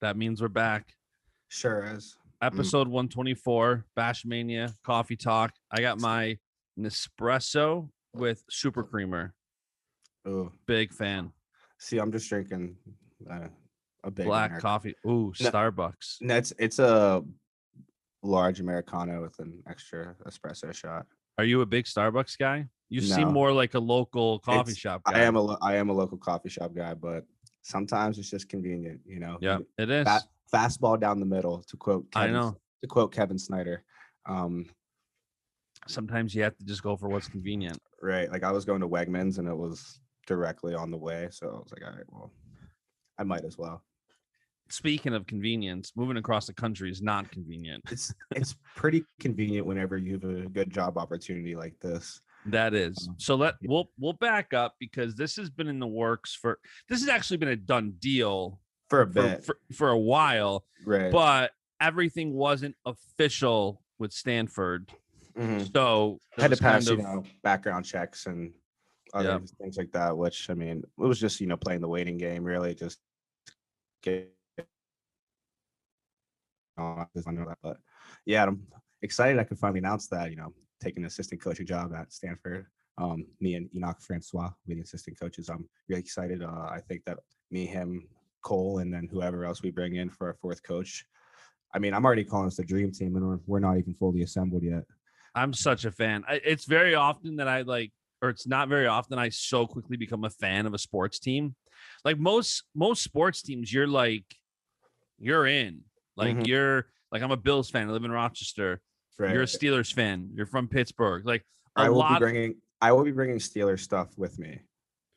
That means we're back. Sure is. Episode 124, Baschamania, Coffee Talk. I got my Nespresso with super creamer. Ooh, Big fan. see, I'm just drinking a big Black American. coffee. Ooh, No. Starbucks. No, it's a large Americano with an extra espresso shot. Are you a big Starbucks guy? You seem No. more like a local coffee shop guy. I am a local coffee shop guy, but sometimes it's just convenient, you know. Yeah, it is. Fastball down the middle, to quote Kevin Snyder. Sometimes you have to just go for what's convenient. Right. Like I was going to Wegmans and it was directly on the way, so I was like, all right, well, I might as well. Speaking of convenience, moving across the country is not convenient. It's pretty convenient whenever you have a good job opportunity like this. That is. So we'll back up because this has been in the works this has actually been a done deal for a bit, for a while, right? But everything wasn't official with Stanford, so had to pass background checks and other things like that. Which I mean, it was just playing the waiting game, really, just get. I know that, but yeah, I'm excited. I could finally announce that taking an assistant coaching job at Stanford. Me and Enoch Francois, we the assistant coaches. I'm really excited. I think that me, him, Koll, and then whoever else we bring in for our fourth coach. I mean, I'm already calling us the dream team, and we're not even fully assembled yet. I'm such a fan. It's very often that it's not very often I so quickly become a fan of a sports team. Like most sports teams, you're in. Like you're like, I'm a Bills fan. I live in Rochester. Right. You're a Steelers fan. You're from Pittsburgh. Like I will be bringing Steelers stuff with me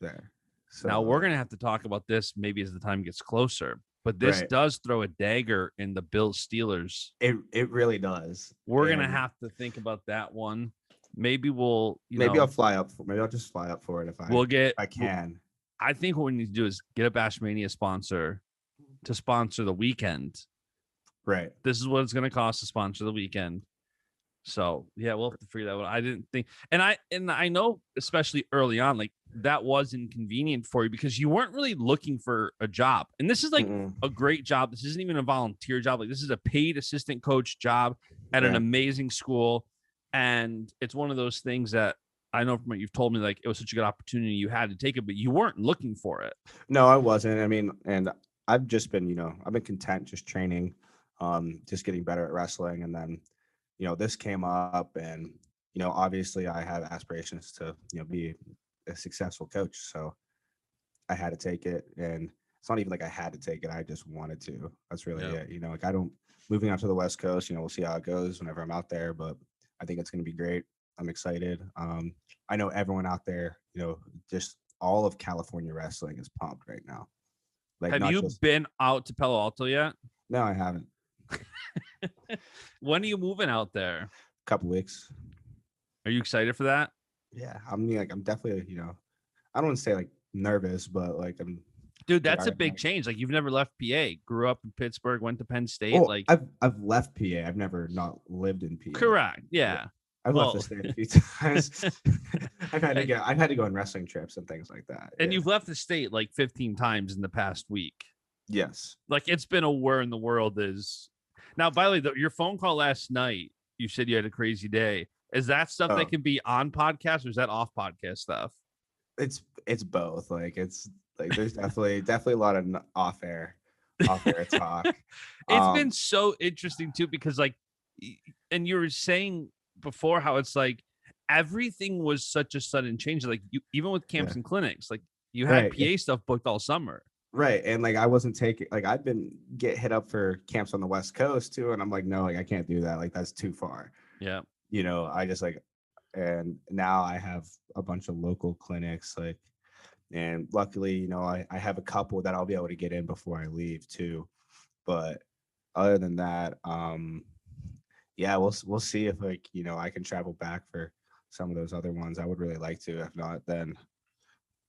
there. So now we're gonna have to talk about this maybe as the time gets closer. But this does throw a dagger in the Bills Steelers. It really does. We're gonna have to think about that one. Maybe I'll fly up. Maybe I'll just fly up for it if I can. I think what we need to do is get a Baschamania sponsor to sponsor the weekend. Right. This is what it's going to cost to sponsor the weekend. So yeah, we'll have to figure that out. I didn't think, and I know, especially early on, like that was inconvenient for you because you weren't really looking for a job. And this is like a great job. This isn't even a volunteer job. Like this is a paid assistant coach job at an amazing school. And it's one of those things that I know from what you've told me, like it was such a good opportunity. You had to take it, but you weren't looking for it. No, I wasn't. I mean, and I've just been, I've been content just training, just getting better at wrestling. And then, this came up and, obviously I have aspirations to, be a successful coach. So I had to take it. And it's not even like I had to take it. I just wanted to. That's really it. Like moving out to the West Coast, we'll see how it goes whenever I'm out there, but I think it's going to be great. I'm excited. I know everyone out there, just all of California wrestling is pumped right now. Like, have you been out to Palo Alto yet? No, I haven't. When are you moving out there? A couple weeks. Are you excited for that? Yeah, I'm definitely, I don't want to say like nervous, but like Dude, that's a big change. Like you've never left PA. Grew up in Pittsburgh, went to Penn State. Oh, like I've left PA. I've never not lived in PA. Correct. Yeah. I've left the state a few times. I've had to go on wrestling trips and things like that. And you've left the state like 15 times in the past week. Yes. Like it's been a where in the world is. Now, by the way, your phone call last night, you said you had a crazy day. Is that stuff that can be on podcast or is that off podcast stuff? It's both. Like it's like there's definitely a lot of off air talk. It's been so interesting too because like, and you were saying before how it's like everything was such a sudden change. Like you, even with camps and clinics, like you had PA stuff booked all summer. Right. And like I wasn't taking, like I've been get hit up for camps on the West Coast too. And I'm like, no, like I can't do that. Like that's too far. Yeah. I just like, and now I have a bunch of local clinics, like, and luckily, I have a couple that I'll be able to get in before I leave too. But other than that, yeah, we'll see if like, I can travel back for some of those other ones. I would really like to. If not, then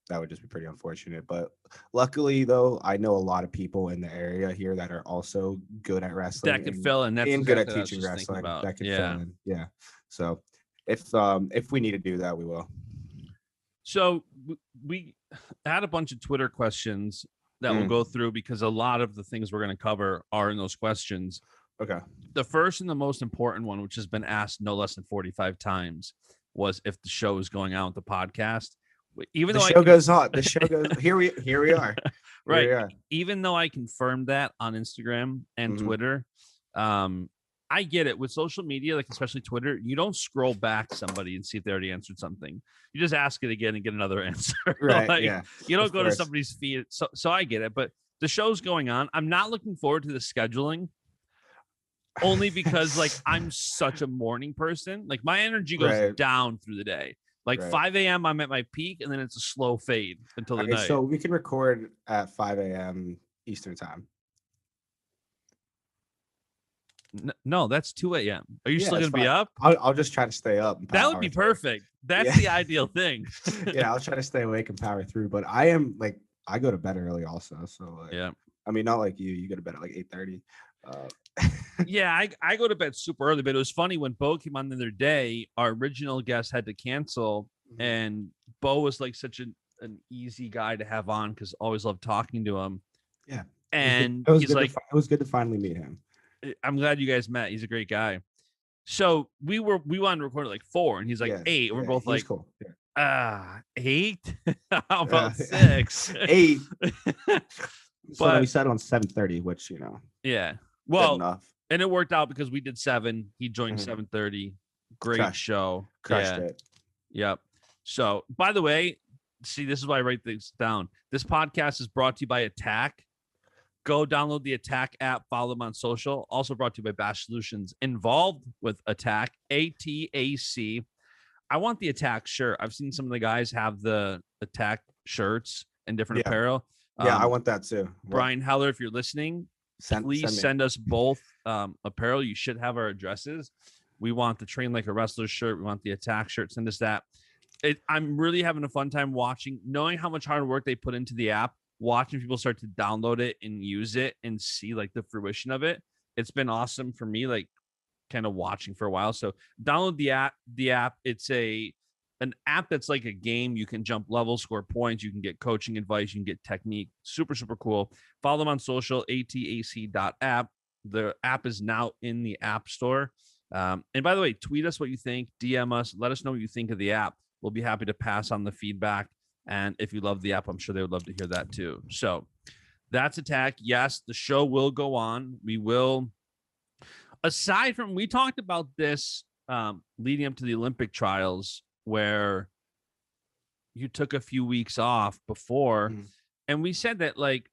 that would just be pretty unfortunate. But luckily, though, I know a lot of people in the area here that are also good at wrestling. That could fill in. That's and good at teaching wrestling. That could fill in. Yeah. So if we need to do that, we will. So we had a bunch of Twitter questions that we'll go through because a lot of the things we're going to cover are in those questions. Okay. The first and the most important one, which has been asked no less than 45 times, was if the show is going on with the podcast. Even the though show goes on, the show goes. Here we are. Right. Here we are. Even though I confirmed that on Instagram and Twitter, I get it with social media, like especially Twitter. You don't scroll back somebody and see if they already answered something. You just ask it again and get another answer. Right. Like, Yeah. you don't go to somebody's feed. So I get it. But the show's going on. I'm not looking forward to the scheduling. Only because like I'm such a morning person. Like my energy goes down through the day. Like 5 a.m. I'm at my peak, and then it's a slow fade until the night. So we can record at 5 a.m. Eastern time. No, that's 2 a.m. Are you still going to be up? I'll just try to stay up. That would be perfect. That's the ideal thing. Yeah, I'll try to stay awake and power through. But I am like, I go to bed early also. So like, yeah. I mean, not like you go to bed at like 8:30. Yeah, I go to bed super early, but it was funny when Bo came on the other day, our original guest had to cancel, and Bo was like such an easy guy to have on because always loved talking to him. Yeah. And he's like, it was good to finally meet him. I'm glad you guys met. He's a great guy. So we wanted to record at like 4, and he's like 8. And we're both like, cool. 8? How about 6? 8. So But we set on 7:30, which yeah. Well, enough. And it worked out because we did 7. He joined 7:30. Great show. Crushed it. Yep. So, by the way, see, this is why I write things down. This podcast is brought to you by Attack. Go download the Attack app. Follow them on social. Also brought to you by BASCH Solutions. Involved with Attack, ATAC. I want the Attack shirt. I've seen some of the guys have the Attack shirts and different apparel. Yeah, I want that too. Brian Heller, if you're listening, please send us both apparel. You should have our addresses. We want the Train Like a Wrestler shirt. We want the Attack shirt. Send us that. I'm really having a fun time watching, knowing how much hard work they put into the app, watching people start to download it and use it and see like the fruition of it. It's been awesome for me, like kind of watching for a while. So download the app. It's an app that's like a game. You can jump levels, score points. You can get coaching advice. You can get technique. Super, super cool. Follow them on social, atac.app. The app is now in the App Store. And by the way, tweet us what you think. DM us. Let us know what you think of the app. We'll be happy to pass on the feedback. And if you love the app, I'm sure they would love to hear that too. So that's Attack. Yes, the show will go on. We will. Aside from, we talked about this leading up to the Olympic trials, where you took a few weeks off before. And we said that, like,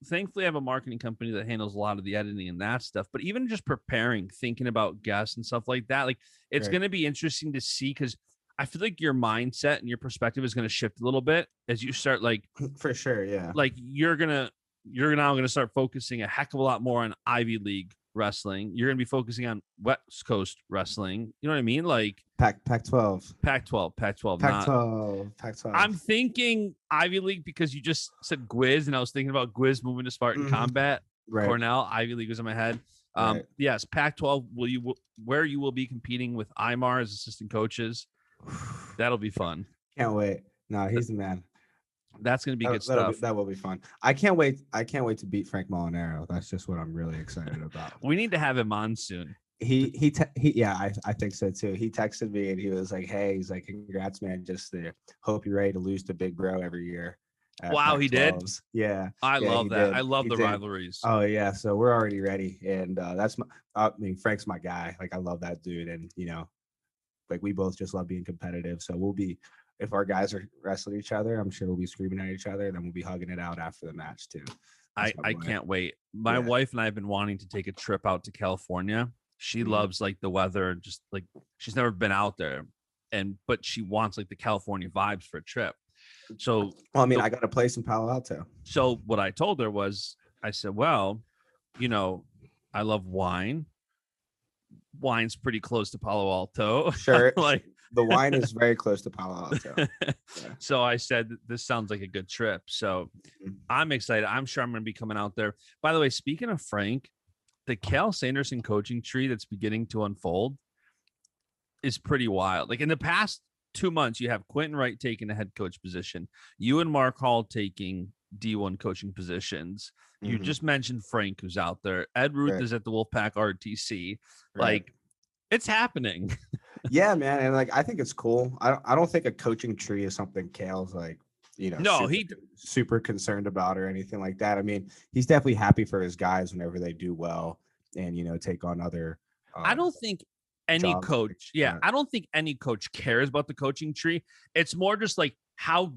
thankfully I have a marketing company that handles a lot of the editing and that stuff, but even just preparing, thinking about guests and stuff like that, like it's going to be interesting to see, because I feel like your mindset and your perspective is going to shift a little bit as you start, like, for sure. Yeah. Like you're now going to start focusing a heck of a lot more on Ivy League wrestling. You're going to be focusing on West Coast wrestling. You know what I mean? Like Pac-12. I'm thinking Ivy League because you just said Gwiz, and I was thinking about Gwiz moving to Spartan Combat. Right. Cornell, Ivy League was in my head. Yes, Pac-12. Where you will be competing with Imar as assistant coaches. That'll be fun. Can't wait. No, he's the man. That's going to be good stuff. That will be fun. I can't wait to beat Frank Molinaro. That's just what I'm really excited about. We need to have him on soon. I think so too. He texted me and he was like, "Hey, he's like, congrats, man. Just hope you're ready to lose to Big Bro every year." Wow, he did. Yeah, I love that. Did. I love the rivalries. Oh yeah, so we're already ready, and Frank's my guy. Like, I love that dude, and like we both just love being competitive. So we'll be. If our guys are wrestling each other, I'm sure we'll be screaming at each other. Then we'll be hugging it out after the match too. I can't wait. My wife and I have been wanting to take a trip out to California. She loves like the weather, just like she's never been out there, but she wants like the California vibes for a trip. So, well, I mean, I got a place in Palo Alto. So what I told her was, I said, well, I love wine. Wine's pretty close to Palo Alto. Sure. Like the wine is very close to Palo Alto. Yeah. So I said, this sounds like a good trip. So I'm excited. I'm sure I'm going to be coming out there. By the way, speaking of Frank, the Cal Sanderson coaching tree that's beginning to unfold is pretty wild. Like in the past 2 months, you have Quentin Wright taking a head coach position. You and Mark Hall taking D1 coaching positions. You Mhm. just mentioned Frank, who's out there. Ed Ruth Right. is at the Wolfpack RTC. Right. Like, it's happening. Yeah, man, and like I think it's cool. I don't think a coaching tree is something Kale's like, No, he super concerned about or anything like that. I mean, he's definitely happy for his guys whenever they do well and take on other I uh don't think any jobs. coach, yeah, But I don't think any coach cares about the coaching tree. It's more just like how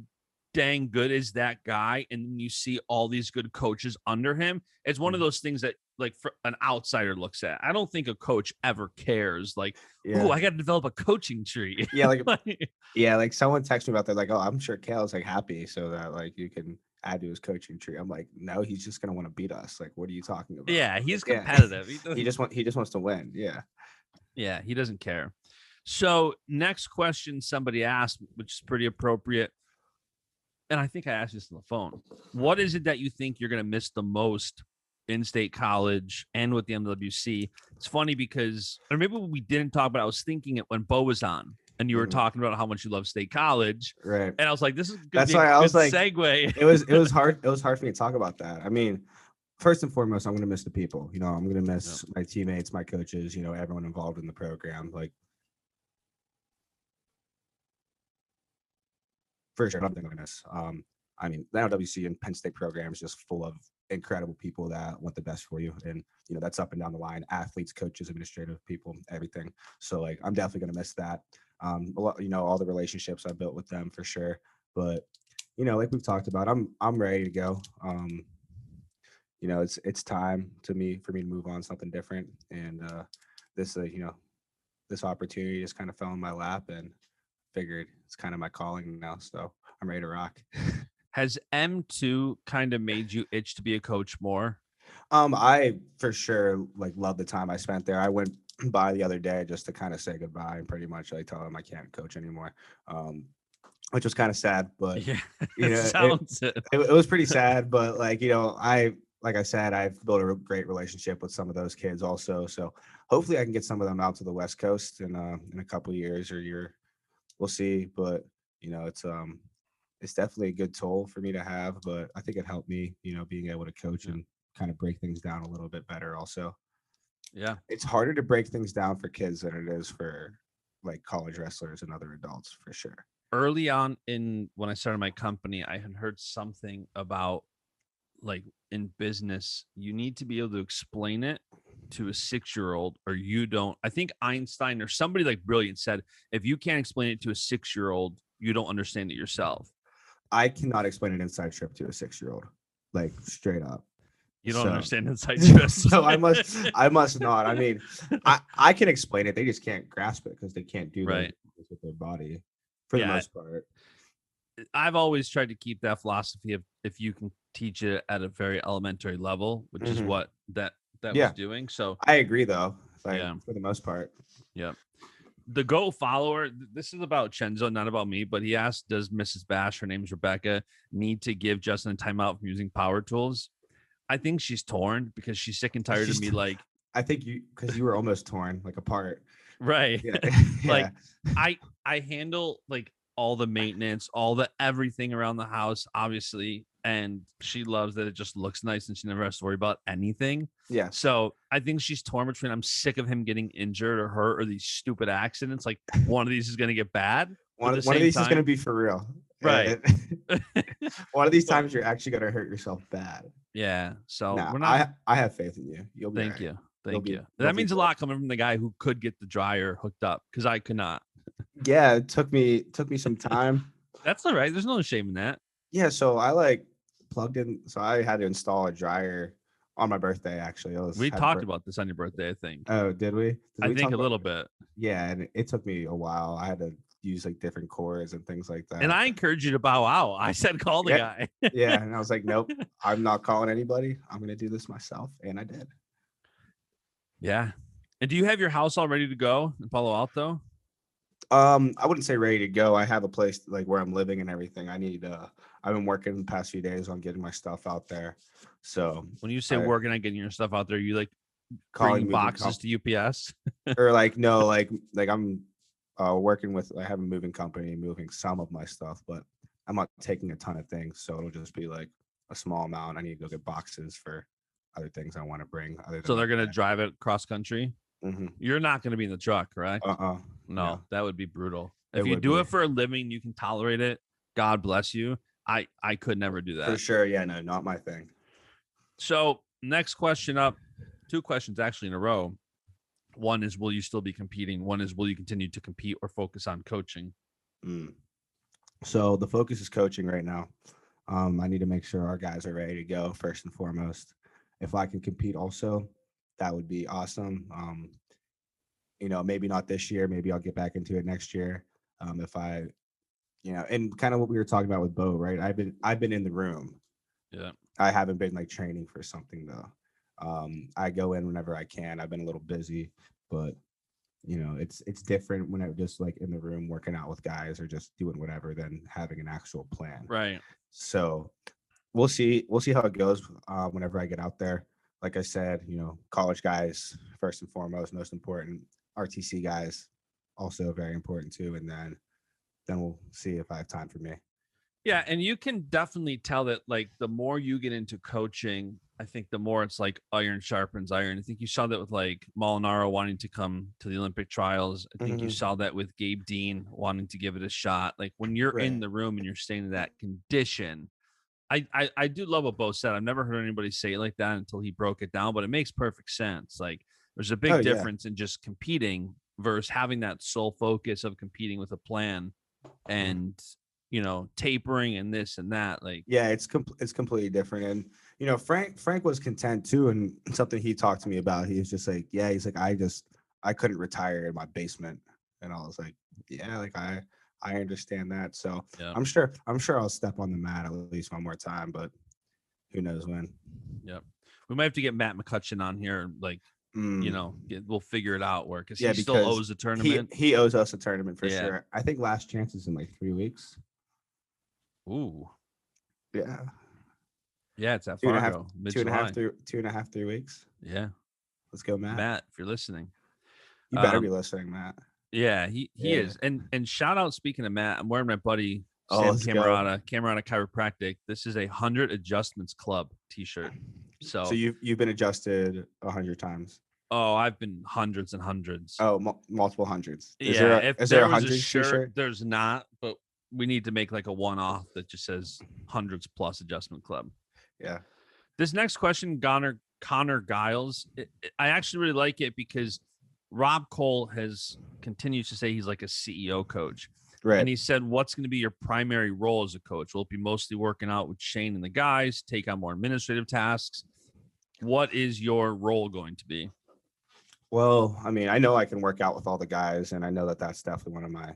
dang good is that guy? And then you see all these good coaches under him. It's one of those things that like for an outsider looks at. I don't think a coach ever cares. Like, oh, yeah. I got to develop a coaching tree. Yeah, like Like, yeah, like someone texted me about that, like, oh, I'm sure Kale's like happy so that like you can add to his coaching tree. I'm like, no, he's just gonna want to beat us. Like, what are you talking about? yeah, Like, he's yeah. competitive. He doesn't. He just wants to win. Yeah. Yeah, he doesn't care. So next question somebody asked, which is pretty appropriate. And I think I asked this on the phone. What is it that you think you're going to miss the most in state college and with the MWC? It's funny because, or maybe we didn't talk about, I was thinking it when Bo was on and you were Mhm. talking about how much you love state college. Right. And I was like, this is going to That's be a why I good was like, segue. it was hard. It was hard for me to talk about that. I mean, first and foremost, I'm gonna miss the people. I'm gonna Yep. miss my teammates, my coaches, everyone involved in the program. Like for sure, I'm gonna miss. I mean, the NWC and Penn State program is just full of incredible people that want the best for you, and that's up and down the line: athletes, coaches, administrative people, everything. So like, I'm definitely gonna miss that. A lot, all the relationships I built with them for sure. But like we've talked about, I'm ready to go. It's time for me to move on to something different, and this this opportunity just kind of fell in my lap, and figured it's kind of my calling now, so I'm ready to rock. Has M2 kind of made you itch to be a coach more? I for sure like love the time I spent there. I went by the other day just to kind of say goodbye and pretty much like tell them I can't coach anymore, um, which was kind of sad, but Yeah, you it know it, sounds it. it was pretty sad, but like like I said, I've built a great relationship with some of those kids also, so hopefully I can get some of them out to the West Coast in a couple years or year. We'll see, but it's definitely a good toll for me to have, but I think it helped me, being able to coach Yeah. and kind of break things down a little bit better also. Yeah. It's harder to break things down for kids than it is for like college wrestlers and other adults for sure. Early on in when I started my company, I had heard something about like in business, you need to be able to explain it to a 6-year-old or you don't. I think Einstein or somebody like brilliant said, if you can't explain it to a 6-year-old, you don't understand it yourself. I cannot explain an inside trip to a 6-year-old, like straight up. You don't So understand inside trips. so I must not. I mean, I can explain it. They just can't grasp it because they can't do those Right. with their body for the Yeah. most part. I've always tried to keep that philosophy of if you can teach it at a very elementary level, which is Mhm. what that was Yeah, doing. So I agree though. Like yeah. for the most part. Yeah. The Go follower, this is about Cenzo, not about me, but he asked, does Mrs. Bash, her name's Rebecca, need to give Justin a timeout from using power tools? I think she's torn because she's sick and tired of She's me like, I think because you were almost torn like apart. right. Yeah. Like Yeah. I handle like all the maintenance, all the everything around the house, obviously, and she loves that it just looks nice and she never has to worry about anything. Yeah. So I think she's torn between I'm sick of him getting injured or hurt or these stupid accidents. Like one of these is gonna get bad, but at the One of same these is gonna time, be for real. right. And one of these But times you're actually gonna hurt yourself bad. yeah, so Nah, we're not. I have faith in you. You'll be all Thank right. you. Thank you. You'll That be means a good. lot coming from the guy who could get the dryer hooked up because I could not. Yeah, it took me some time. That's all right. There's no shame in that. Yeah, so I like plugged in. So I had to install a dryer on my birthday. Actually, We talked about this on your birthday, I think. oh, did we? Did I we think talk a about? little bit. Yeah, and it took me a while. I had to use like different cords and things like And that. I encourage you to bow out. I said call the Yeah, guy. yeah, and I was like, nope, I'm not calling anybody. I'm gonna do this myself, and I did. Yeah. And do you have your house all ready to go in Palo Alto? I wouldn't say ready to go. I have a place like where I'm living and everything. I've been working the past few days on getting my stuff out there. So When you say I working on getting your stuff out there, you like calling bringing moving boxes to UPS? or like no, like I'm working with I have a moving company moving some of my stuff, but I'm not taking a ton of things. So it'll just be like a small amount. I need to go get boxes for other things I want to bring other than So they're like gonna drive it cross country. hmm You're not gonna be in the truck, correct? no, No, that would be brutal. it If you would do be it for a living, you can tolerate it. God bless you. I could never do for that. sure. Yeah, no, not my thing. So next question up, two questions actually in a row. One is, will you still be competing? One is, will you continue to compete or focus on coaching? Mm. So the focus is coaching right now. I need to make sure our guys are ready to go first and foremost. If I can compete also, that would be awesome. Maybe not this year. Maybe I'll get back into it next year. If I, and kind of what we were talking about with Bo, right? I've been in the room. Yeah. I haven't been like training for something though. I go in whenever I can. I've been a little busy, but it's different when I'm just like in the room working out with guys or just doing whatever than having an actual plan. Right. So we'll see how it goes whenever I get out there. Like I said, college guys first and foremost, most important. RTC guys also very important too, and then we'll see if I have time for me. Yeah, and you can definitely tell that like the more you get into coaching, I think the more it's like iron sharpens iron. I think you saw that with like Molinaro wanting to come to the Olympic trials. I think you Mhm. saw that with Gabe Dean wanting to give it a shot. Like when you're in Right. the room and you're staying in that condition, I do love what Bo said. I've never heard anybody say it like that until he broke it down, but it makes perfect sense. Like there's a Oh big yeah. difference in just competing versus having that sole focus of competing with a plan Mhm. and tapering and this and that. Like Yeah, it's completely different. And Frank was content too, and something he talked to me about. He was just like, yeah, he's like, I couldn't retire in my basement, and I was like, yeah, like I understand that. So yeah, I'm sure I'll step on the mat at least one more time, but who knows when. yeah. We might have to get Matt McCutcheon on here. Like Mm, we'll figure it out where because yeah, he still because owes a he tournament. he owes us a tournament for Yeah. sure. I think last chance is in like 3 weeks. Ooh. Yeah, Yeah, it's at two and a half, Fargo, mid two and a half, July. 2.5, 3 weeks. Yeah. Let's go, Matt. Matt, if you're listening. You better be Um, listening, Matt. yeah, he Yeah. is. And shout out speaking of Matt, I'm wearing my buddy Oh, Sam let's go. Camerata Chiropractic. This is a 100 Adjustments Club t-shirt. So So you've been adjusted 100 times. oh, I've been hundreds and hundreds. Oh, multiple hundreds. Is there Yeah, a if is there there a was a hundreds shirt, t-shirt? there's not, but we need to make like a one-off that just says hundreds plus adjustment club. Yeah. This next question, Connor Giles, I actually really like it because Rob Koll has continues to say he's like a CEO coach. Right. And he said, what's going to be your primary role as a coach? Will it be mostly working out with Shane and the guys, take on more administrative tasks? What is your role going to be? Well, I mean, I know I can work out with all the guys, and I know that that's definitely one of my,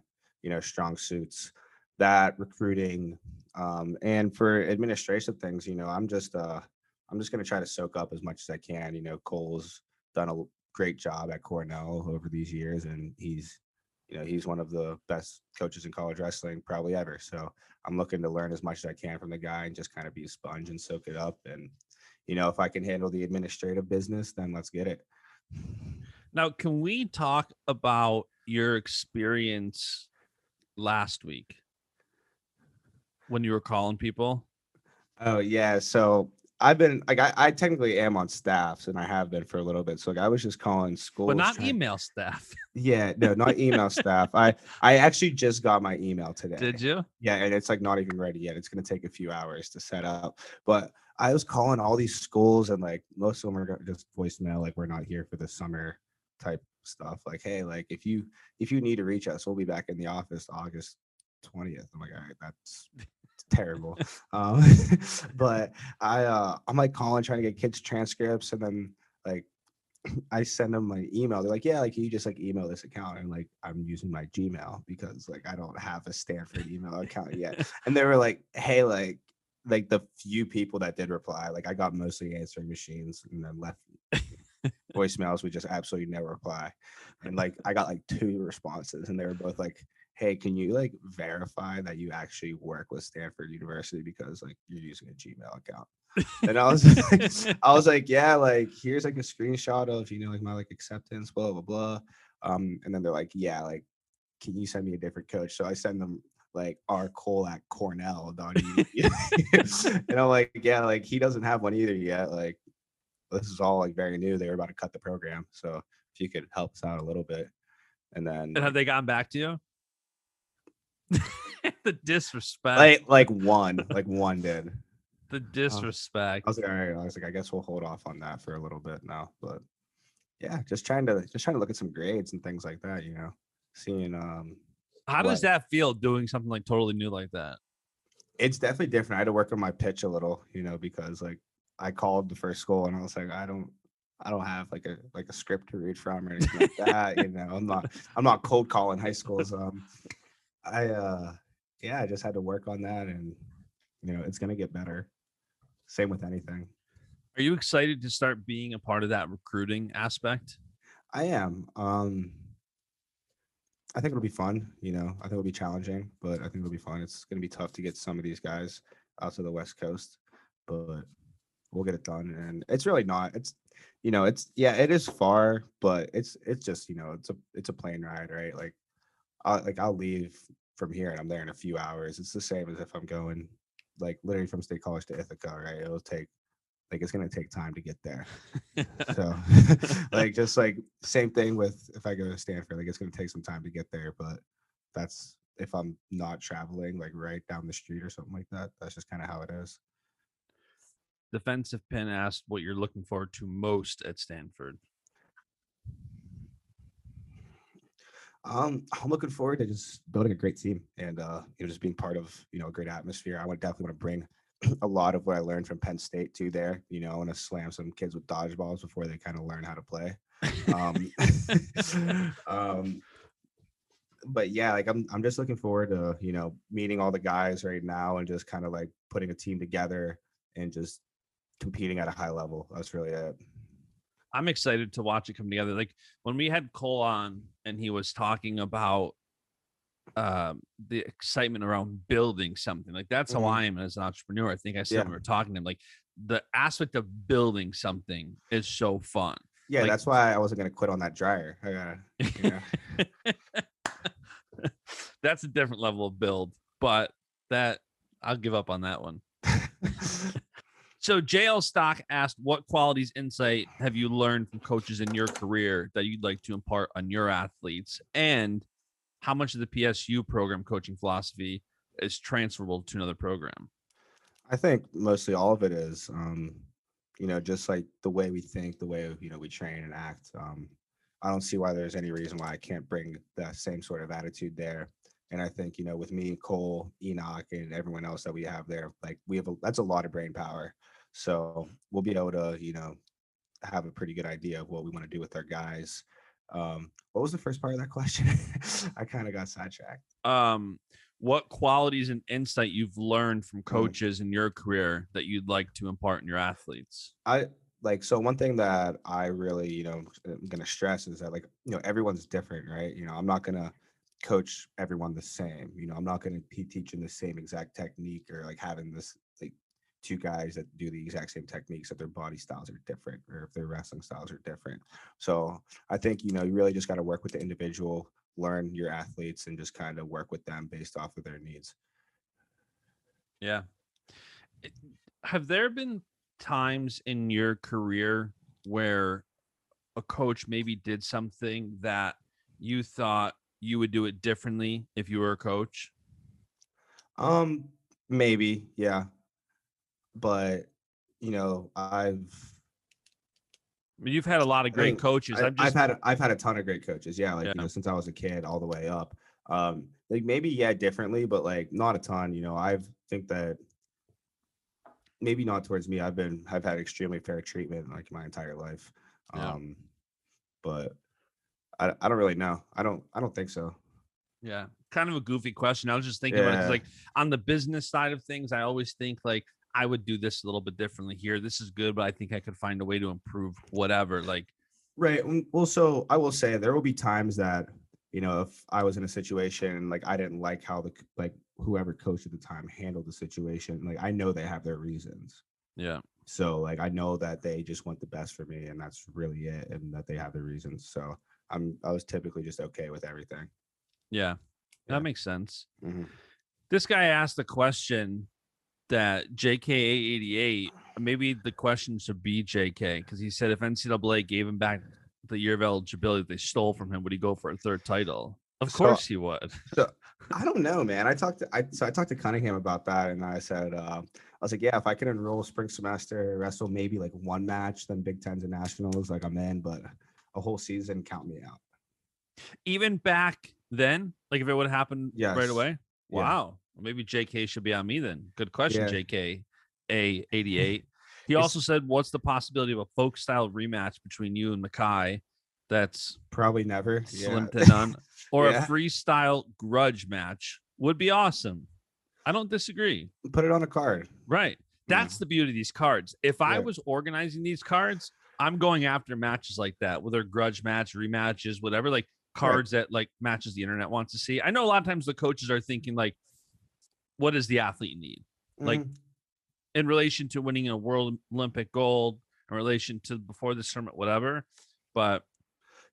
strong suits. That recruiting, and for administrative things, I'm just gonna try to soak up as much as I can. Cole's done a great job at Cornell over these years, and he's one of the best coaches in college wrestling probably ever. So I'm looking to learn as much as I can from the guy and just kind of be a sponge and soak it up. And if I can handle the administrative business, then let's get it. Now, can we talk about your experience last week when you were calling people? Oh yeah, so I've been like I technically am on staff, and I have been for a little bit. So like I was just calling But schools not trying. email staff. Yeah, no, not email staff. I actually just got my email Did today. you? Yeah, and it's like not even ready yet. It's gonna take a few hours to set up. But I was calling all these schools, and like most of them are just voicemail, like we're not here for the summer type stuff. Like, hey, like if you need to reach us, we'll be back in the office August 20th. I'm like, all right, that's terrible. Um, but I'm like calling trying to get kids transcripts, and then like I send them my email. They're like, yeah, like you just like email this account, and like I'm using my Gmail because like I don't have a Stanford email account yet. And they were like, hey, like the few people that did reply, like I got mostly answering machines, and then left voicemails we just absolutely never reply. And like I got like two responses, and they were both like, hey, can you like verify that you actually work with Stanford University because like you're using a Gmail account? And I was like, yeah, like here's like a screenshot of like my like acceptance, blah blah blah. And then they're like, yeah, like can you send me a different coach? So I send them like our Koll at Cornell, dog. And I'm like, yeah, like he doesn't have one either yet. Like this is all like very new. They were about to cut the program, so if you could help us out a little bit, and then And have they gotten back to you? The disrespect. like one did. The I disrespect. was like, all right. I was like, I guess we'll hold off on that for a little bit now. But yeah, just trying to look at some grades and things like that. Seeing How does what that feel doing something like totally new like that? it's definitely different. I had to work on my pitch a little, because like I called the first school and I was like, I don't have like a script to read from or anything like that. I'm not cold calling high schools. I yeah, I just had to work on that, and it's gonna get better. Same with anything. Are you excited to start being a part of that recruiting aspect? I am. I think it'll be fun. I think it'll be challenging, but I think it'll be fun. It's gonna be tough to get some of these guys out to the West Coast, but we'll get it done. And it's really not. It's yeah, it is far, but it's just it's a plane ride, right? I'll leave from here and I'm there in a few hours. It's the same as if I'm going like literally from State College to Ithaca, right? It's gonna take time to get there. So like just like same thing with if I go to Stanford, like it's gonna take some time to get there, but that's if I'm not traveling like right down the street or something like that. That's just kind of how it is. Defensive Pin asked what you're looking forward to most at Stanford. I'm looking forward to just building a great team and just being part of a great atmosphere. I would definitely want to bring a lot of what I learned from Penn State to there. I want to slam some kids with dodgeballs before they kind of learn how to play. Um, um, but yeah, like I'm just looking forward to meeting all the guys right now and just kind of like putting a team together and just competing at a high level. That's really it. I'm excited to watch it come together. Like when we had Koll on and he was talking about the excitement around building something, like that's how Mhm. I am as an entrepreneur. I think I said Yeah, when we were talking to him, like the aspect of building something is so fun. yeah. Like That's why I wasn't gonna quit on that dryer. I gotta, that's a different level of build, but that I'll give up on that one. So JL Stock asked, what qualities, insight have you learned from coaches in your career that you'd like to impart on your athletes? And how much of the PSU program coaching philosophy is transferable to another program? I think mostly all of it is, just like the way we think, the way we train and act. I don't see why there's any reason why I can't bring that same sort of attitude there. And I think with me, Koll, Enoch, and everyone else that we have there, like that's a lot of brain power. So we'll be able to have a pretty good idea of what we want to do with our guys. What was the first part of that question? I kind of got sidetracked. Um, what qualities and insight you've learned from Mm. coaches in your career that you'd like to impart in your athletes? I like so one thing that I really, am gonna stress is that like, everyone's different, right? I'm not gonna coach everyone the same. I'm not gonna be teaching the same exact technique or like having this like two guys that do the exact same techniques that their body styles are different or if their wrestling styles are different. So I think, you really just gotta work with the individual, learn your athletes and just kind of work with them based off of their needs. Yeah. Have there been times in your career where a coach maybe did something that you thought you would do it differently if you were a coach? Um, maybe, yeah. But I mean, you've had a lot of I great mean, coaches. I'm I've just, had a ton of great coaches. Yeah, like yeah, since I was a kid all the way up. Like maybe yeah, differently, but like not a ton. I think that maybe not towards me. I've had extremely fair treatment like my entire life. yeah, Um, but I don't really know. I don't think so. yeah. Kind of a goofy question. I was just thinking about it because, Yeah. like, on the business side of things, I always think like I would do this a little bit differently here. This is good, but I think I could find a way to improve whatever. Like, Right. Well, so I will say there will be times that, if I was in a situation like I didn't like how like whoever coached at the time handled the situation, like I know they have their reasons. yeah, So like I know that they just want the best for me and that's really it and that they have their reasons. So I was typically just okay with everything. yeah, that Yeah. makes sense. Hmm. This guy asked a question that JK88, maybe the question should be JK, because he said if NCAA gave him back the year of eligibility they stole from him, would he go for a third title? Of So course he would. So I don't know, man. I talked to Cunningham about that, and I said, I was like, yeah, if I can enroll spring semester, wrestle maybe like one match, then Big Tens and Nationals, like I'm in. But a whole season, count me out. Even back then, like if it would have happened right Yes. away. Yeah. Wow. Maybe JK should be on me then. Good question, Yeah. JK A88. He It's also said, what's the possibility of a folk style rematch between you and Mackay? That's probably never. slim Yeah. to none. Or a Yeah. freestyle grudge match would be awesome. I don't disagree. Put it on a card. Right. That's the beauty of these cards. If I Right. was organizing these cards, I'm going after matches like that, whether grudge match, rematches, whatever, like cards that like matches the internet wants to see. I know a lot of times the coaches are thinking like, what does the athlete need? Like in relation to winning a world Olympic gold, in relation to before this tournament, whatever. But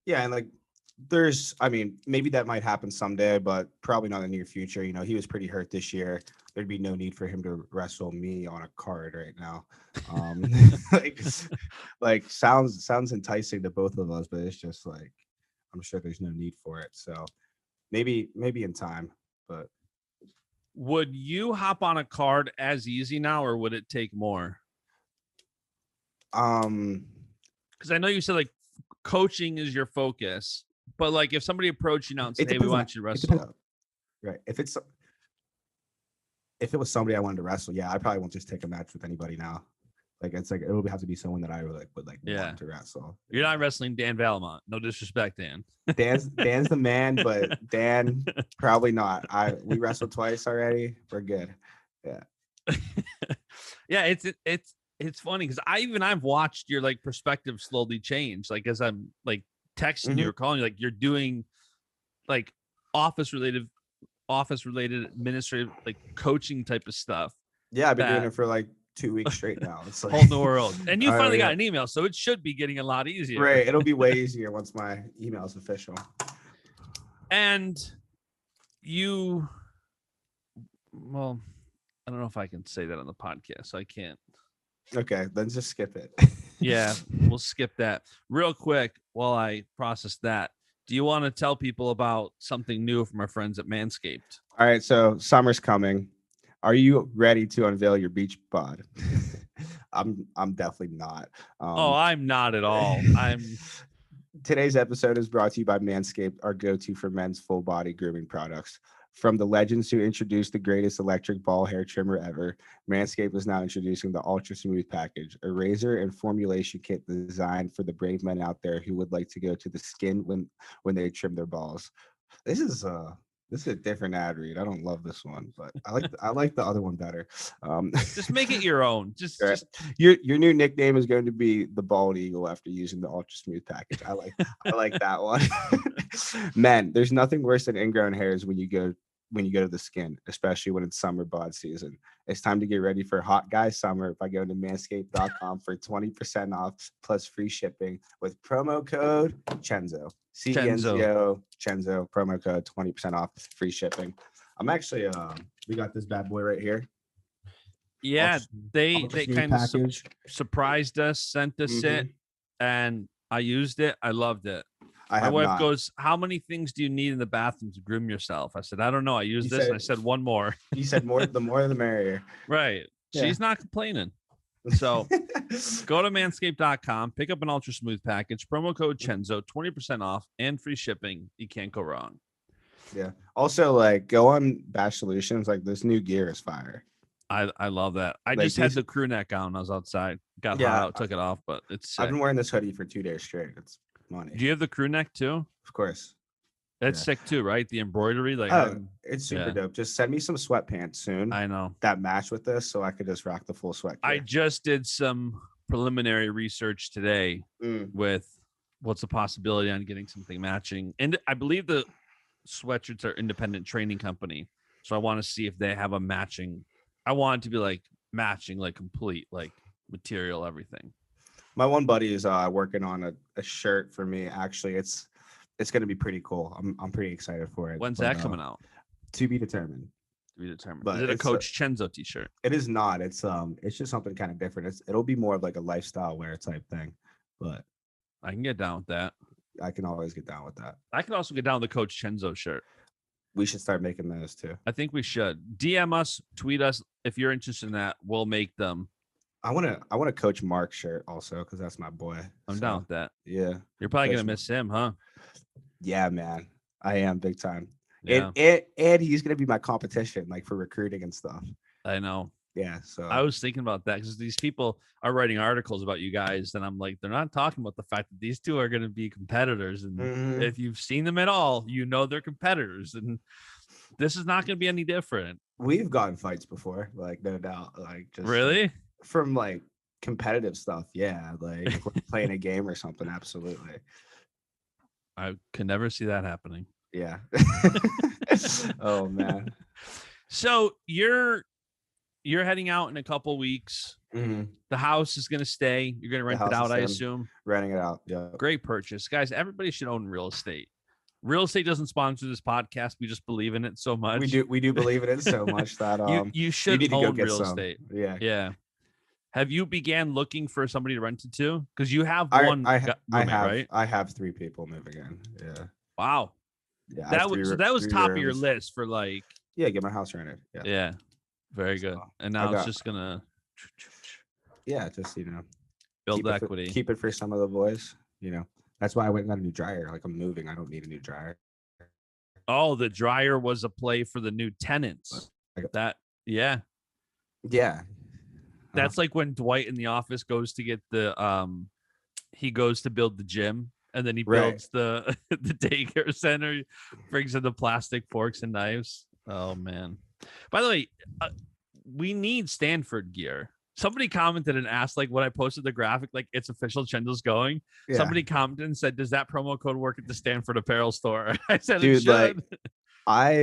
yeah, and like I mean, maybe that might happen someday, but probably not in the near future. You know, he was pretty hurt this year. There'd be no need for him to wrestle me on a card right now. Like, like sounds enticing to both of us, but it's just like I'm sure there's no need for it. So maybe in time, but would you hop on a card as easy now, or would it take more? Because I know you said like coaching is your focus, but like if somebody approached you now and said, "Hey, we want you to wrestle," right? If it was somebody I wanted to wrestle, yeah, I probably won't just take a match with anybody now. Like it's like it would have to be someone that I would want to wrestle. You're not wrestling Dan Valamont. No disrespect, Dan. Dan's the man, but Dan probably not. We wrestled twice already. We're good. Yeah. Yeah, it's funny because I've watched your like perspective slowly change. Like as I'm like texting you or calling you, like you're doing like office related administrative like coaching type of stuff. Yeah, I've been doing it for like 2 weeks straight now. It's like whole new world. And you finally yeah. got an email, so it should be getting a lot easier. Right. It'll be way easier once my email is official. And you, well, I don't know if I can say that on the podcast, so I can't. Okay, then just skip it. Yeah, we'll skip that real quick while I process that. Do you want to tell people about something new from our friends at Manscaped? All right, so summer's coming. Are you ready to unveil your beach bod? I'm definitely not. I'm not at all. Today's episode is brought to you by Manscaped, our go-to for men's full body grooming products. From the legends who introduced the greatest electric ball hair trimmer ever, Manscaped is now introducing the Ultra Smooth Package, a razor and formulation kit designed for the brave men out there who would like to go to the skin when they trim their balls. This is a different ad read. I don't love this one, but I like the other one better. Just make it your own. Just your new nickname is going to be the Bald Eagle after using the Ultra Smooth Package. I like that one. Men, there's nothing worse than ingrown hairs when you go to the skin, especially when it's summer bod season. It's time to get ready for hot guy summer by going to manscaped.com for 20% off plus free shipping with promo code Cenzo. Cenzo promo code 20% off free shipping. I'm actually we got this bad boy right here. Yeah, they kind of surprised us, sent us it, and I used it. I loved it. My wife goes, "How many things do you need in the bathroom to groom yourself?" I said, "I don't know. I used this." And I said, "One more." You said more. The more, the merrier. Right. Yeah. She's not complaining. So go to manscaped.com, pick up an Ultra Smooth Package, promo code Cenzo, 20% off and free shipping. You can't go wrong. Yeah. Also, like, go on BASCH Solutions. Like, this new gear is fire. I love that. I just had the crew neck on when I was outside. Got hot out, took it off, but it's sick. I've been wearing this hoodie for 2 days straight. It's money. Do you have the crew neck too? Of course. That's sick too, right? The embroidery, like it's super dope. Just send me some sweatpants soon. I know that match with this, so I could just rock the full sweat gear. I just did some preliminary research today with what's the possibility on getting something matching, and I believe the sweatshirts are independent training company, so I want to see if they have a matching. I want it to be like matching, like complete, like material, everything. My one buddy is working on a shirt for me. Actually, it's going to be pretty cool. I'm pretty excited for it. When's that coming out? To be determined. To be determined. But Is it a it's Coach Cenzo t-shirt? It is not. It's just something kind of different. It'll be more of like a lifestyle wear type thing, but I can get down with that. I can always get down with that. I can also get down with the Coach Cenzo shirt. We should start making those too. I think we should. DM us, tweet us if you're interested in that. We'll make them. I want to Coach Mark shirt also because that's my boy. I'm down with that. Yeah, You're probably Coach gonna miss him, huh? Yeah, man. I am big time. Yeah. And he's gonna be my competition, like for recruiting and stuff. I know. Yeah. So I was thinking about that because these people are writing articles about you guys, and I'm like, they're not talking about the fact that these two are going to be competitors. And if you've seen them at all, you know they're competitors, and this is not going to be any different. We've gotten fights before, like no doubt. Like just really from like competitive stuff. Yeah, like if we're playing a game or something. Absolutely. I can never see that happening. Yeah. Oh man. So you're heading out in a couple weeks. The house is going to stay. You're going to rent it out, I assume. Renting it out. Yeah. Great purchase, guys. Everybody should own real estate. Real estate doesn't sponsor this podcast. We just believe in it so much. We do believe in it so much that you should need to own go get real some. estate. Yeah. Have you began looking for somebody to rent it to? Because you have one roommate, right? I have 3 people moving in. Yeah. Wow. Yeah. That was top of your list for like. Yeah, get my house rented. Yeah. Very good. And now it's just gonna. Yeah, just build equity. Keep it for some of the boys. That's why I went and got a new dryer. Like I'm moving, I don't need a new dryer. Oh, the dryer was a play for the new tenants. Yeah. That's like when Dwight in The Office goes to get he goes to build the gym, and then he builds the daycare center, brings in the plastic forks and knives. Oh man. By the way, we need Stanford gear. Somebody commented and asked, like, when I posted the graphic, like, it's official, Cenzo's going. Yeah. Somebody commented and said, does that promo code work at the Stanford apparel store? I said, dude, it should. Like,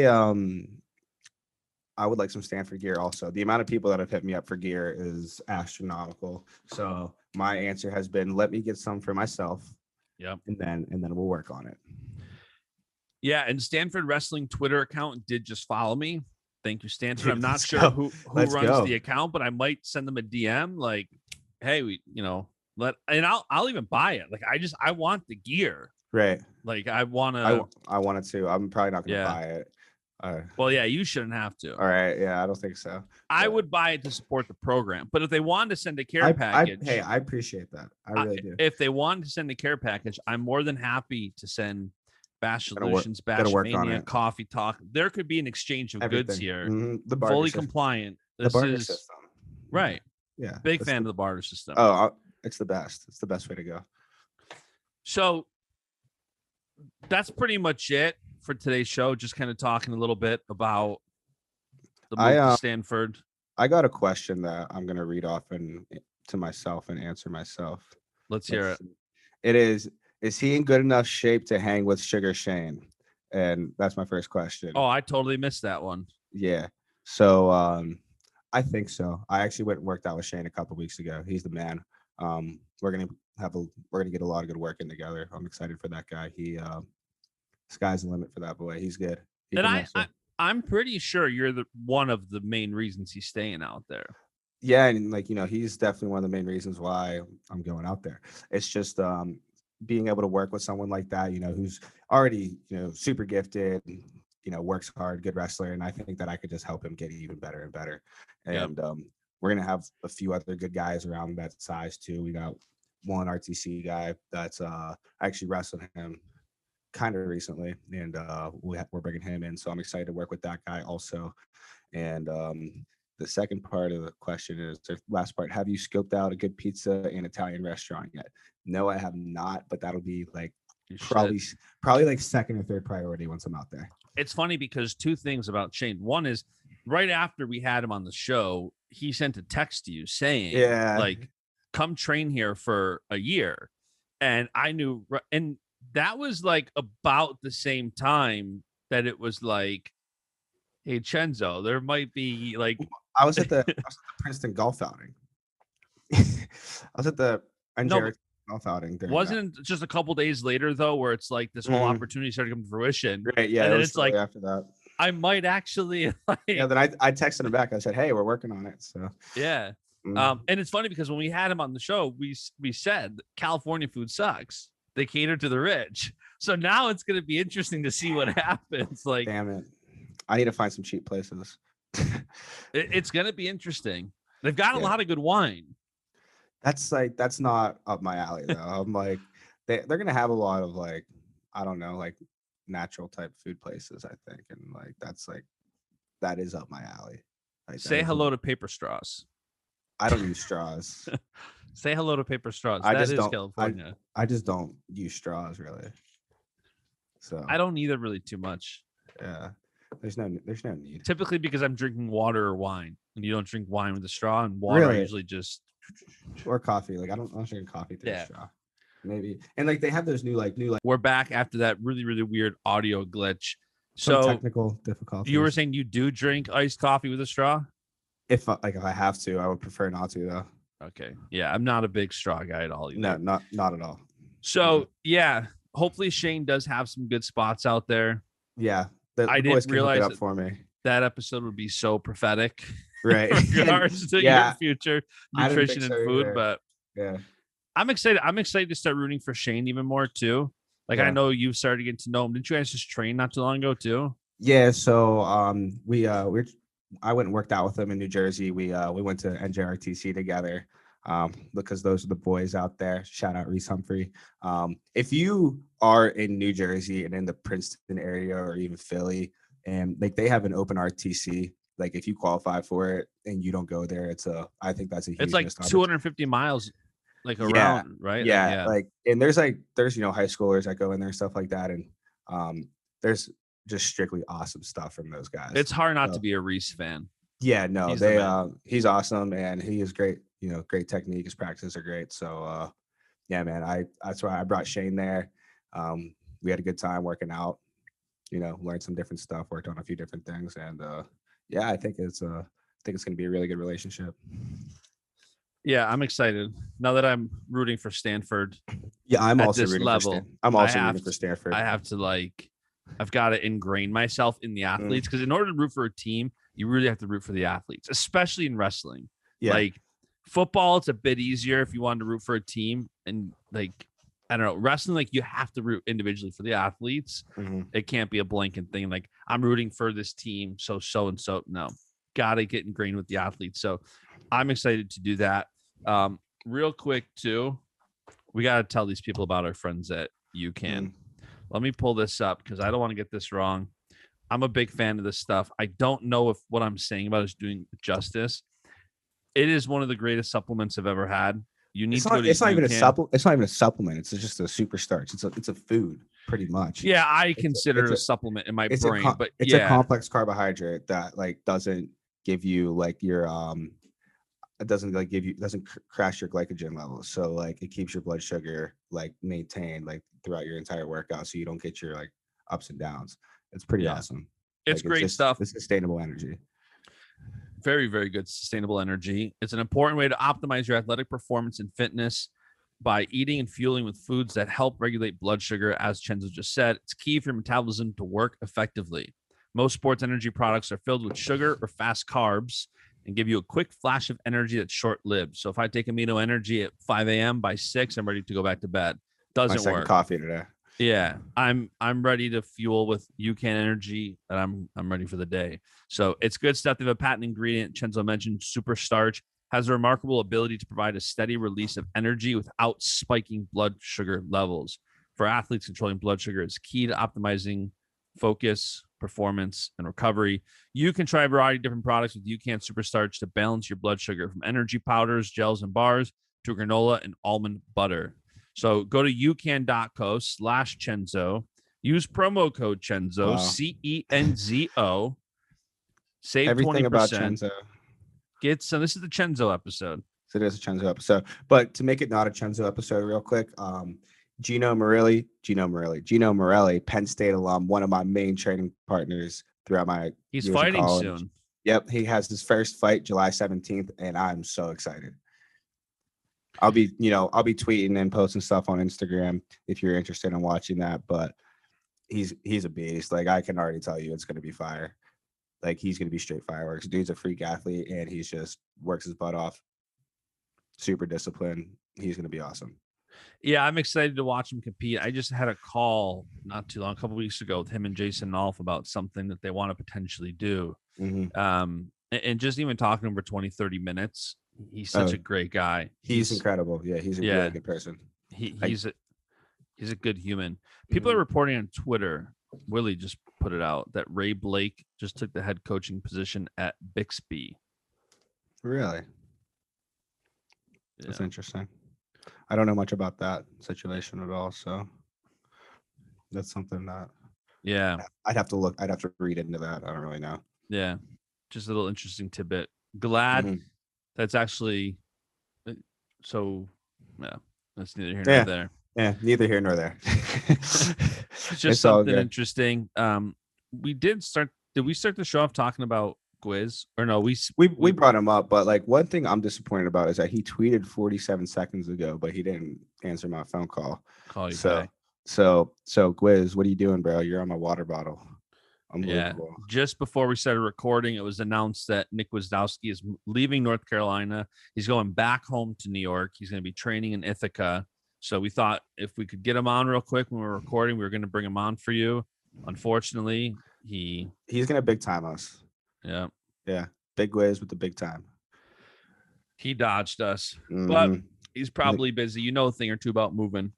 I would like some Stanford gear also. The amount of people that have hit me up for gear is astronomical. So my answer has been, let me get some for myself. Yep. And then we'll work on it. Yeah, and Stanford Wrestling Twitter account did just follow me. Thank you, Stanford. I'm not sure who runs the account, but I might send them a DM like, hey, I'll even buy it. Like I want the gear. Right. Like I want it too. I'm probably not gonna buy it. Well, yeah, you shouldn't have to. All right. Yeah, I don't think so. I would buy it to support the program. But if they wanted to send a care package. I appreciate that. I really do. If they wanted to send a care package, I'm more than happy to send BASCH Solutions, Baschamania, Coffee Talk. There could be an exchange of goods here. The fully system. Compliant. The barter system. Right. Yeah. Big fan of the barter system. Oh, it's the best. It's the best way to go. So that's pretty much it for today's show. Just kind of talking a little bit about the move to Stanford. I got a question that I'm going to read off to myself and answer myself. Let's hear it. It is he in good enough shape to hang with Sugar Shane? And that's my first question. Oh, I totally missed that one. Yeah. So I think so. I actually went and worked out with Shane a couple weeks ago. He's the man. We're gonna get a lot of good work in together. I'm excited for that guy. Sky's the limit for that boy. He's good. I'm pretty sure you're one of the main reasons he's staying out there. Yeah, and he's definitely one of the main reasons why I'm going out there. It's just being able to work with someone like that, who's already, super gifted, works hard, good wrestler. And I think that I could just help him get even better and better. And we're going to have a few other good guys around that size too. We got one RTC guy that's I actually wrestled him kind of recently, and we're bringing him in. So I'm excited to work with that guy also. And the second part of the question is, the last part, have you scoped out a good pizza and Italian restaurant yet? No, I have not, but that'll be like probably like second or third priority once I'm out there. It's funny because two things about Shane. One is right after we had him on the show, he sent a text to you saying, like, come train here for a year. And I knew, and that was like about the same time that it was like, hey, Cenzo, there might be like. I was at the Princeton golf outing. I was at the golf outing. Wasn't it just a couple days later though, where it's like this whole opportunity started to come to fruition? Right. Yeah. And then it's like after that. I might actually like. Yeah, then I texted him back. I said, "Hey, we're working on it." So Yeah. And it's funny because when we had him on the show, we said California food sucks. They cater to the rich. So now it's going to be interesting to see what happens. Like, damn it, I need to find some cheap places. it's going to be interesting. They've got a Yeah. lot of good wine. That's not up my alley though. I'm like, they're gonna have a lot of like, I don't know, like natural type food places, I think, and like that is up my alley. Like, Say hello to paper straws. I don't use straws. Say hello to paper straws. I That just is don't. California. I just don't use straws really. So I don't either really too much. yeah, there's no need. Typically because I'm drinking water or wine, and you don't drink wine with a straw, and water I Really? usually just Or coffee. Like I'm not drinking coffee through Yeah. a straw. Maybe. And like they have those new We're back after that really, really weird audio glitch. some So technical difficulties. you were saying you do drink iced coffee with a straw? if I have to, I would prefer not to though. Okay. Yeah, I'm not a big straw guy at all either. No, not at all. So yeah, hopefully Shane does have some good spots out there. Yeah. I The didn't boys can hook realize it up that- for me. That episode would be so prophetic Right. in regards to Yeah, your future I didn't nutrition think and so food. either. But Yeah. I'm excited. I'm excited to start rooting for Shane even more too. Like I Yeah. know you've started to get to know him. Didn't you guys just train not too long ago too? Yeah, so I went and worked out with them in New Jersey. We went to NJRTC together because those are the boys out there. Shout out Reese Humphrey. If you are in New Jersey and in the Princeton area or even Philly, and like they have an open RTC, like if you qualify for it and you don't go there, I think that's a huge It's like missed opportunity. 250 miles, like Yeah, around, right? Yeah, and there's high schoolers that go in there and stuff like that, and there's just strictly awesome stuff from those guys. It's hard not So- to be a Reese fan. Yeah, no, He's the man. he's awesome and he is great, great technique. His practices are great. So yeah, man, that's why I brought Shane there. We had a good time working out, learned some different stuff, worked on a few different things, and yeah, I think it's gonna be a really good relationship. Yeah, I'm excited now that I'm rooting for Stanford. Yeah, I'm At also this rooting level, for I'm I also have rooting for Stanford. I have to I've got to ingrain myself in the athletes because in order to root for a team, you really have to root for the athletes, especially in wrestling. Yeah. Like football, it's a bit easier if you wanted to root for a team, and like I don't know, wrestling, like you have to root individually for the athletes. Mhm. It can't be a blanket thing. Like I'm rooting for this team, so and so. No, gotta get ingrained with the athletes. So I'm excited to do that. Real quick too, we gotta tell these people about our friends at UCAN. Let me pull this up because I don't want to get this wrong. I'm a big fan of this stuff. I don't know if what I'm saying about is doing justice. It is one of the greatest supplements I've ever had. You need It's to not, go to it's not even a UCAN. supplement. It's not even a supplement. It's just a super starch. It's a food, pretty much. Yeah, I consider it's it a a- supplement in my It's brain, but it's yeah, a complex carbohydrate that like doesn't give you like your it doesn't like give you doesn't crash your glycogen levels. So like it keeps your blood sugar like maintained like throughout your entire workout, so you don't get your like ups and downs. It's pretty Yeah. awesome. it's Like, great just- stuff. It's sustainable energy. Very, very good sustainable energy. It's an important way to optimize your athletic performance and fitness by eating and fueling with foods that help regulate blood sugar, as Cenzo just said. It's key for your metabolism to work effectively. Most sports energy products are filled with sugar or fast carbs and give you a quick flash of energy that's short-lived. So if I take amino energy at 5 a.m. by 6, I'm ready to go back to bed. My Doesn't second work. coffee today. Yeah, I'm ready to fuel with UCAN energy, and I'm ready for the day. So it's good stuff. They have a patent ingredient. Cenzo mentioned super starch has a remarkable ability to provide a steady release of energy without spiking blood sugar levels. For athletes, controlling blood sugar is key to optimizing focus, performance, and recovery. You can try a variety of different products with UCAN Super Starch to balance your blood sugar, from energy powders, gels, and bars to granola and almond butter. So go to ucan.co/Cenzo. Use promo code Cenzo, Wow. CENZO. Save Everything 20%. about Cenzo. Get some. This is the Cenzo episode. So it is a Cenzo episode. But to make it not a Cenzo episode, real quick, Gino Morelli, Penn State alum, one of my main training partners throughout my He's years of fighting college. soon. Yep, he has his first fight July 17th, and I'm so excited. I'll be tweeting and posting stuff on Instagram if you're interested in watching that. But he's a beast. Like, I can already tell you it's gonna be fire. Like, he's gonna be straight fireworks. Dude's a freak athlete, and he's just works his butt off. Super disciplined. He's gonna be awesome. Yeah, I'm excited to watch him compete. I just had a call not too long, a couple weeks ago, with him and Jason Nolf about something that they want to potentially do. Hmm. And just even talking to him for 20, 30 minutes, he's such Oh, a great guy. he's incredible. Yeah, he's a Yeah, really good person. he, Like, he's a good human. People are mhm. reporting on Twitter. Willie just put it out that Ray Blake just took the head coaching position at Bixby. Really, Yeah. that's interesting. I don't know much about that situation at all, so that's something that Yeah. I'd have to look. I'd have to read into that. I don't really know. Yeah. Just a little interesting tidbit. Glad Mhm. that's actually so. Yeah, that's neither here nor Yeah, there. yeah. Neither here nor there. It's just It's all something good. interesting. We did start. Did we start the show off talking about Gwiz? Or no? We brought him up, but like, one thing I'm disappointed about is that he tweeted 47 seconds ago, but he didn't answer my phone call. call you So back. so Gwiz, what are you doing, bro? You're on my water bottle. Yeah. Unbelievable. Just before we started recording, it was announced that Nick Wisdowski is leaving North Carolina. He's going back home to New York. He's going to be training in Ithaca. So we thought if we could get him on real quick when we were recording, we were going to bring him on for you. Unfortunately, He's gonna big time us. yeah, Yeah, big Gwiz with the big time. he dodged us. But Mhm. he's probably busy. You know a thing or two about moving.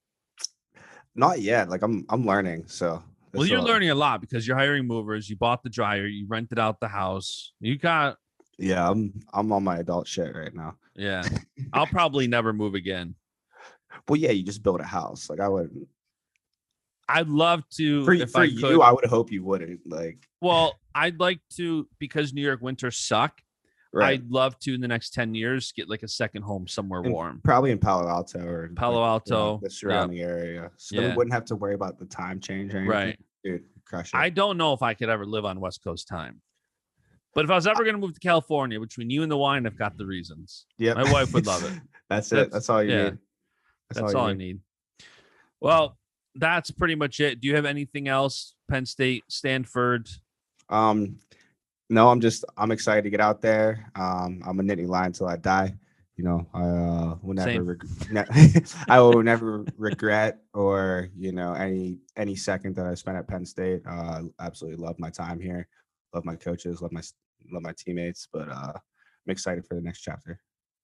Not yet. Like, I'm learning. So Well, that's you're all. learning a lot because you're hiring movers. You bought the dryer. You rented out the house. You got, Yeah, I'm on my adult shit right now. yeah. I'll probably never move again. Well, yeah, you just build a house. Like, I wouldn't. I'd love to if For I you, could. I would hope you wouldn't. Like, Well, I'd like to, because New York winters suck. right. I'd love to in the next 10 years get like a second home somewhere And warm. probably in Palo Alto or Palo like, Alto. the Yep. surrounding area. So then we Yeah. wouldn't have to worry about the time change or anything. Right. Dude, crush it. I don't know if I could ever live on West Coast time. But if I was ever going to move to California, between you and the wine, I've got the reasons. Yep. My wife would love it. That's it. That's all you yeah, need. That's all I need. Well, that's pretty much it. Do you have anything else? Penn State, Stanford? No, I'm excited to get out there. I'm a Nittany Lion until I die. You know, I will never I will never regret, or any second that I spent at Penn State. Absolutely love my time here. Love my coaches, love my teammates, but I'm excited for the next chapter.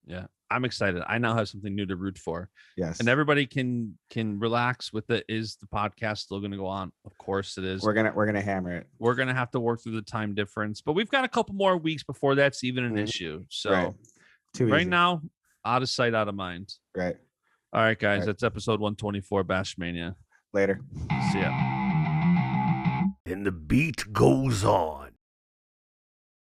Yeah, I'm excited. I now have something new to root for. Yes. And everybody can relax with it. Is the podcast still going to go on? Of course it is. We're gonna hammer it. We're going to have to work through the time difference, but we've got a couple more weeks before that's even an issue. So Right. Right now, out of sight, out of mind. Right. All right, guys. Right. That's episode 124, Baschamania. Later. See ya. And the beat goes on.